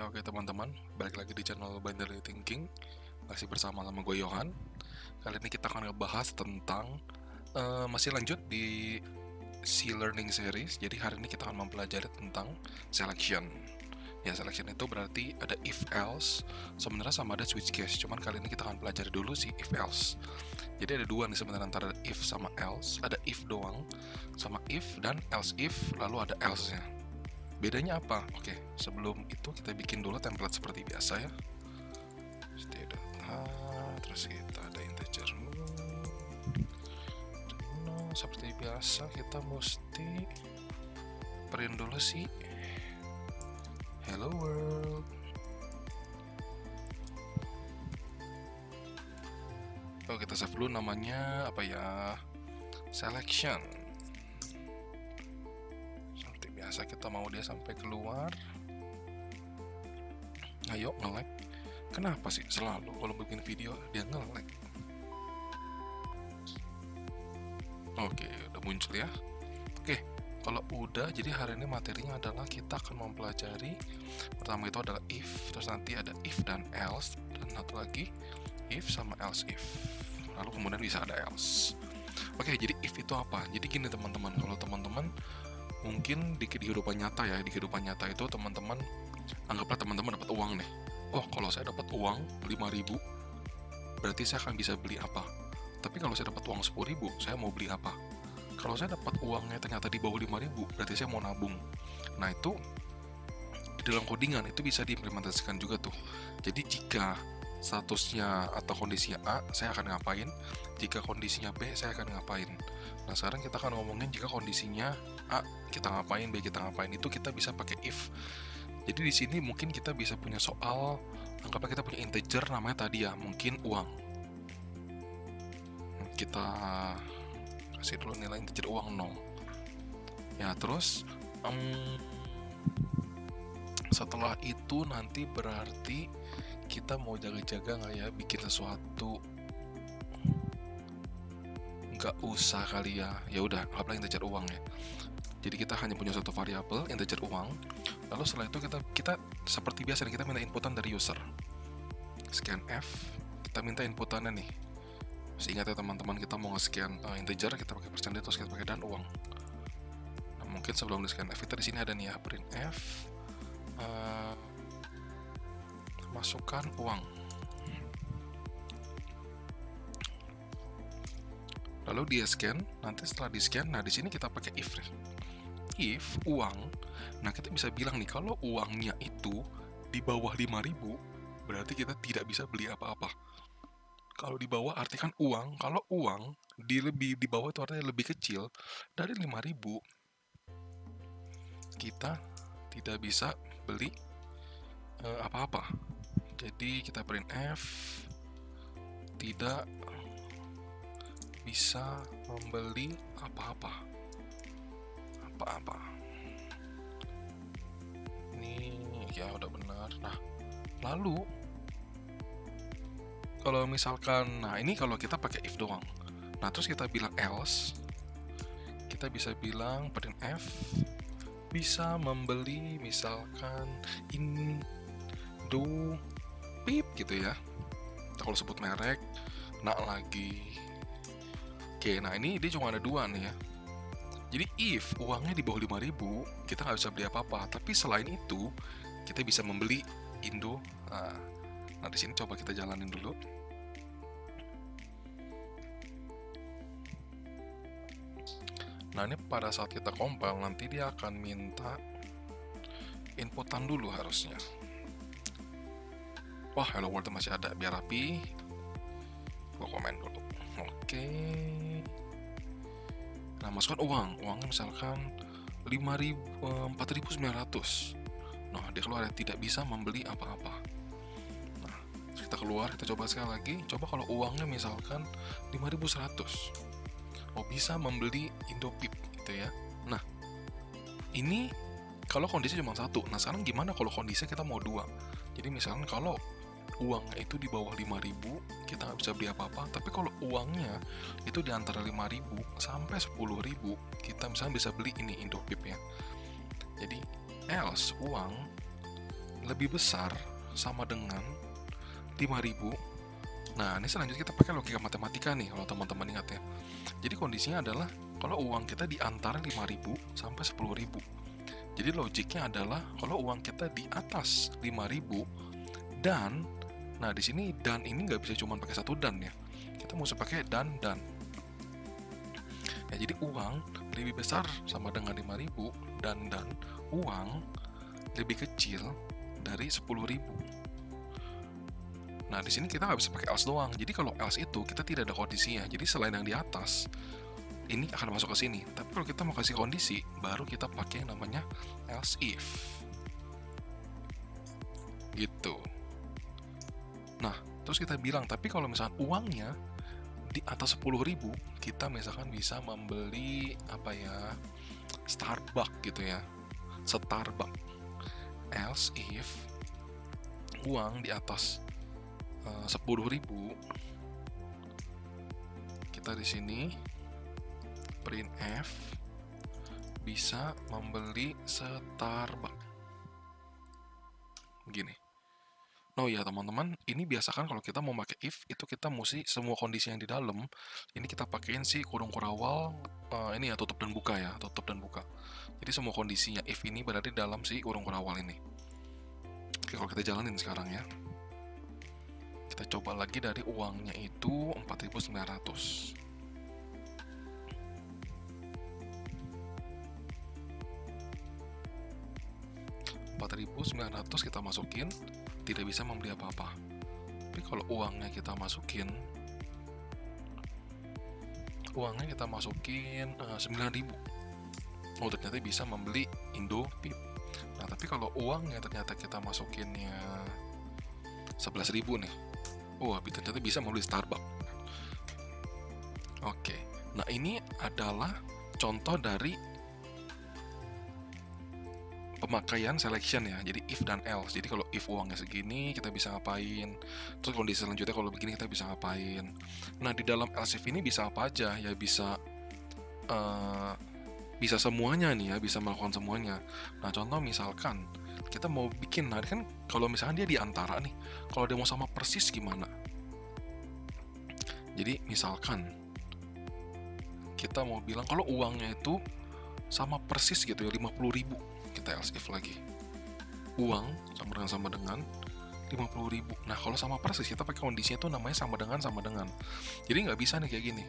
Oke teman-teman, balik lagi di channel Binary Thinking. Masih bersama gue Yohan. Kali ini kita akan ngebahas tentang masih lanjut di C-Learning Series. Jadi hari ini kita akan mempelajari tentang selection. Ya, selection itu berarti ada if else, sebenarnya sama ada switch case. Cuman kali ini kita akan pelajari dulu si if else. Jadi ada dua nih sebenarnya antara if sama else. Ada if doang, sama if dan else if, lalu ada else-nya. Bedanya apa? Oke, sebelum itu kita bikin dulu template seperti biasa ya. Terus kita ada integer. Seperti biasa kita mesti print dulu sih hello world. Oh, kita save dulu namanya apa ya? Selection. Biasa kita mau dia sampai keluar. Ayo nge-lag. Kenapa sih selalu kalau bikin video dia nge-lag? Oke, udah muncul ya. Oke, kalau udah, jadi hari ini materinya adalah kita akan mempelajari pertama itu adalah if, terus nanti ada if dan else, dan satu lagi if sama else if. Lalu kemudian bisa ada else. Oke, jadi if itu apa? Jadi gini teman-teman, kalau teman-teman mungkin di kehidupan nyata ya, di kehidupan nyata itu teman-teman anggaplah teman-teman dapat uang nih. Oh, kalau saya dapat uang 5.000, berarti saya akan bisa beli apa? Tapi kalau saya dapat uang 10.000, saya mau beli apa? Kalau saya dapat uangnya ternyata di bawah 5.000, berarti saya mau nabung. Nah, itu di dalam codingan itu bisa diimplementasikan juga tuh. Jadi jika statusnya atau kondisinya A, saya akan ngapain? Jika kondisinya B, saya akan ngapain? Nah, sekarang kita akan ngomongin jika kondisinya A, kita ngapain, B, kita ngapain. Itu kita bisa pakai if. Jadi di sini mungkin kita bisa punya soal, anggaplah kita punya integer namanya tadi ya, mungkin uang. Kita kasih dulu nilai integer uang 0. Ya, terus setelah itu nanti berarti kita mau jaga-jaga nggak ya bikin sesuatu. Nggak usah kali ya. Ya udah, anggaplah integer uang ya. Jadi kita hanya punya satu variabel integer uang. Lalu setelah itu kita seperti biasa kita minta inputan dari user. Scan F, kita minta inputannya nih. Masih ingat ya teman-teman, kita mau nge-scan integer, kita pakai percentage, terus kita pakai dan uang. Nah, mungkin sebelum di scan F, kita di sini ada nih ya, print F, masukkan uang. Lalu dia scan, nanti setelah di scan, nah di sini kita pakai if. If uang, nah kita bisa bilang nih kalau uangnya itu di bawah 5.000, berarti kita tidak bisa beli apa-apa. Kalau di bawah artikan uang, kalau uang di bawah itu artinya lebih kecil dari 5.000, kita tidak bisa beli apa-apa. Jadi kita print F, tidak bisa membeli apa-apa. Ini ya udah benar. Nah, lalu kalau misalkan, nah ini kalau kita pakai if doang. Nah, terus kita bilang else, kita bisa bilang print F bisa membeli misalkan Indo Pip gitu ya. Kita kalau sebut merek, nah lagi. Oke, nah ini dia cuma ada dua nih ya. Jadi if uangnya di bawah 5.000, kita nggak bisa beli apa-apa. Tapi selain itu, kita bisa membeli Indo. Nah di sini coba kita jalanin dulu. Nah ini pada saat kita compile, nanti dia akan minta inputan dulu harusnya. Wah, hello world masih ada, biar rapi. Gua komen dulu. Oke. Nah, masukkan uangnya misalkan 4.900. Nah, dia keluar ya, tidak bisa membeli apa-apa. Nah, kita keluar, kita coba sekali lagi. Coba kalau uangnya misalkan 5.100. Oh, bisa membeli Indopip gitu ya. Nah, ini kalau kondisi cuma satu. Nah, sekarang gimana kalau kondisi kita mau dua? Jadi misalkan kalau uangnya itu di bawah 5.000, kita nggak bisa beli apa-apa. Tapi kalau uangnya itu di antara 5.000 sampai 10.000, kita misalnya bisa beli ini Indopip ya. Jadi else uang lebih besar sama dengan 5.000. Nah, ini selanjutnya kita pakai logika matematika nih kalau teman-teman ingat ya. Jadi kondisinya adalah kalau uang kita di antara 5.000 sampai 10.000. Jadi logiknya adalah kalau uang kita di atas 5.000 dan, nah di sini dan ini nggak bisa cuma pakai satu dan ya. Kita mesti pakai dan. Ya, jadi uang lebih besar sama dengan 5.000 dan uang lebih kecil dari 10.000. Nah, di sini kita nggak bisa pakai else doang. Jadi kalau else itu kita tidak ada kondisinya. Jadi selain yang di atas, ini akan masuk ke sini. Tapi kalau kita mau kasih kondisi, baru kita pakai yang namanya else if. Gitu. Nah, terus kita bilang, tapi kalau misalkan uangnya di atas 10.000, kita misalkan bisa membeli apa ya, Starbucks gitu ya. Starbucks. Else if uang di atas 10.000, kita di sini print f bisa membeli Starbucks. Gini. Oh ya teman-teman, ini biasakan kalau kita mau pakai if itu kita mesti semua kondisi yang di dalam ini kita pakein si kurung kurawal ini ya, tutup dan buka ya, tutup dan buka. Jadi semua kondisinya if ini berada di dalam si kurung kurawal ini. Oke, kalau kita jalanin sekarang ya. Kita coba lagi dari uangnya itu 4.900. 4.900 kita masukin, tidak bisa membeli apa-apa. Tapi kalau uangnya kita masukin 9.000. Oh, ternyata bisa membeli Indopip. Nah, tapi kalau uangnya ternyata kita masukinnya 11.000 nih. Oh, ternyata bisa membeli Starbucks. Oke. Nah, ini adalah contoh dari pemakaian selection ya. Jadi if dan else. Jadi kalau if uangnya segini, kita bisa ngapain? Terus kondisi selanjutnya kalau begini kita bisa ngapain? Nah, di dalam else if ini bisa apa aja? Ya bisa bisa semuanya nih ya, bisa melakukan semuanya. Nah, contoh misalkan kita mau bikin, nah kan kalau misalkan dia di antara nih, kalau dia mau sama persis gimana? Jadi misalkan kita mau bilang kalau uangnya itu sama persis gitu ya, 50.000, kita else if lagi. Uang sama dengan 50.000. Nah, kalau sama persis kita pakai kondisinya tuh namanya sama dengan. Jadi nggak bisa nih kayak gini.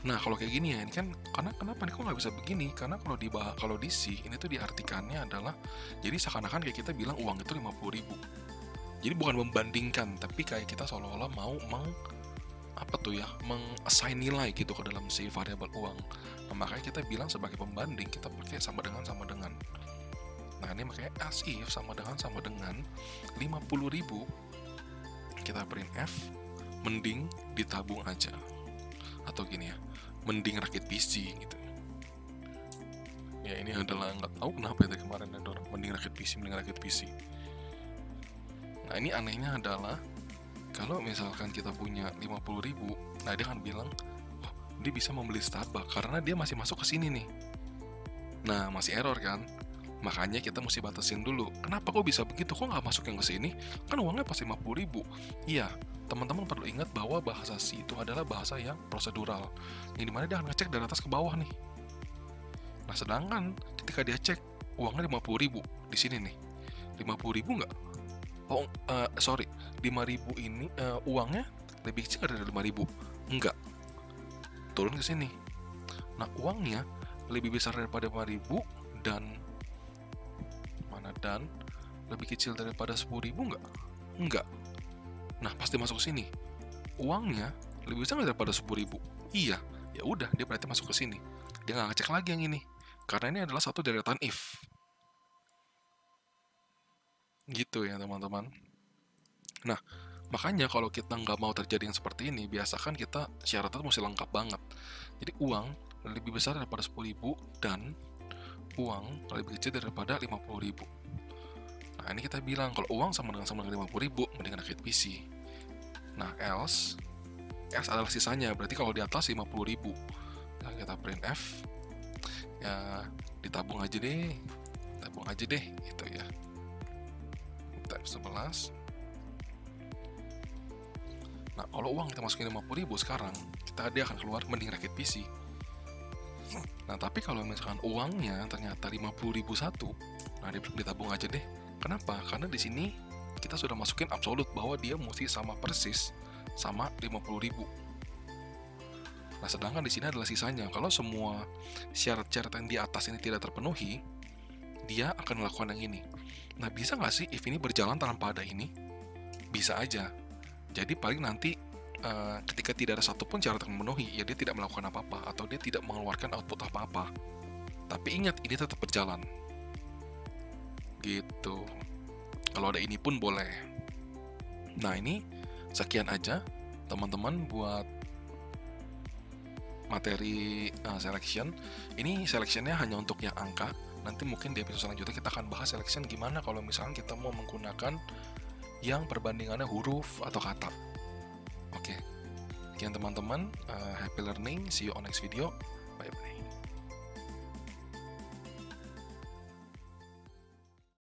Nah, kalau kayak gini ya, ini kan kenapa nih kok nggak bisa begini? Karena kalau di C ini tuh diartikannya adalah jadi seakan-akan kayak kita bilang uang itu 50.000. Jadi bukan membandingkan, tapi kayak kita seolah-olah mau meng-assign nilai gitu ke dalam si variabel uang. Nah, makanya kita bilang sebagai pembanding kita pakai sama dengan. Nah, ini makanya as if sama dengan 50.000, kita print f, mending ditabung aja. Atau gini ya, mending rakit PC gitu. Ya, ini adalah nggak tahu kenapa dari kemarin ada orang mending rakit PC. Nah, ini anehnya adalah kalau misalkan kita punya 50.000, nah dia akan bilang, oh, dia bisa membeli Starbucks karena dia masih masuk ke sini nih. Nah, masih error kan? Makanya kita mesti batasin dulu. Kenapa kok bisa begitu? Kok nggak masuk yang ke sini? Kan uangnya pasti 50.000. Iya, teman-teman perlu ingat bahwa bahasa C itu adalah bahasa yang prosedural. Yang dimana dia akan ngecek dari atas ke bawah nih. Nah, sedangkan ketika dia cek uangnya 50.000 di sini nih, 50.000 nggak? Oh, 5.000 ini uangnya lebih kecil dari 5.000? Enggak. Turun ke sini. Nah, uangnya lebih besar daripada 5.000 dan lebih kecil daripada 10.000 nggak? Enggak. Nah, pasti masuk ke sini. Uangnya lebih besar daripada 10.000. Iya. Ya udah, dia berarti masuk ke sini. Dia nggak ngecek lagi yang ini. Karena ini adalah satu deretan if. Gitu ya, teman-teman. Nah, makanya kalau kita nggak mau terjadi yang seperti ini, biasakan kita syaratnya mesti lengkap banget. Jadi uang lebih besar daripada 10.000 dan uang lebih kecil daripada 50.000. Nah, ini kita bilang kalau uang sama dengan 50.000, mendingan rakit PC. Nah, else adalah sisanya, berarti kalau di atas 50.000. Nah, kita print F, ya ditabung aja deh, gitu ya. Gitu. kita F11. Nah, kalau uang kita masukin 50.000 sekarang, dia akan keluar mending rakit PC. Nah, tapi kalau misalkan uangnya ternyata 50.000 satu, nah dia ditabung aja deh. Kenapa? Karena di sini kita sudah masukin absolut bahwa dia mesti sama persis sama 50.000. Nah, sedangkan di sini adalah sisanya. Kalau semua syarat-syarat yang di atas ini tidak terpenuhi, dia akan melakukan yang ini. Nah, bisa nggak sih if ini berjalan tanpa ada ini? Bisa aja. Jadi paling nanti ketika tidak ada satupun syarat yang memenuhi, ya dia tidak melakukan apa-apa atau dia tidak mengeluarkan output apa-apa. Tapi ingat, ini tetap berjalan. Gitu. Kalau ada ini pun boleh. Nah, ini sekian aja teman-teman buat materi selection. Ini selectionnya hanya untuk yang angka. Nanti mungkin di episode selanjutnya kita akan bahas selection gimana kalau misalnya kita mau menggunakan yang perbandingannya huruf atau kata. Oke. Sekian teman-teman, happy learning, see you on next video. Bye bye.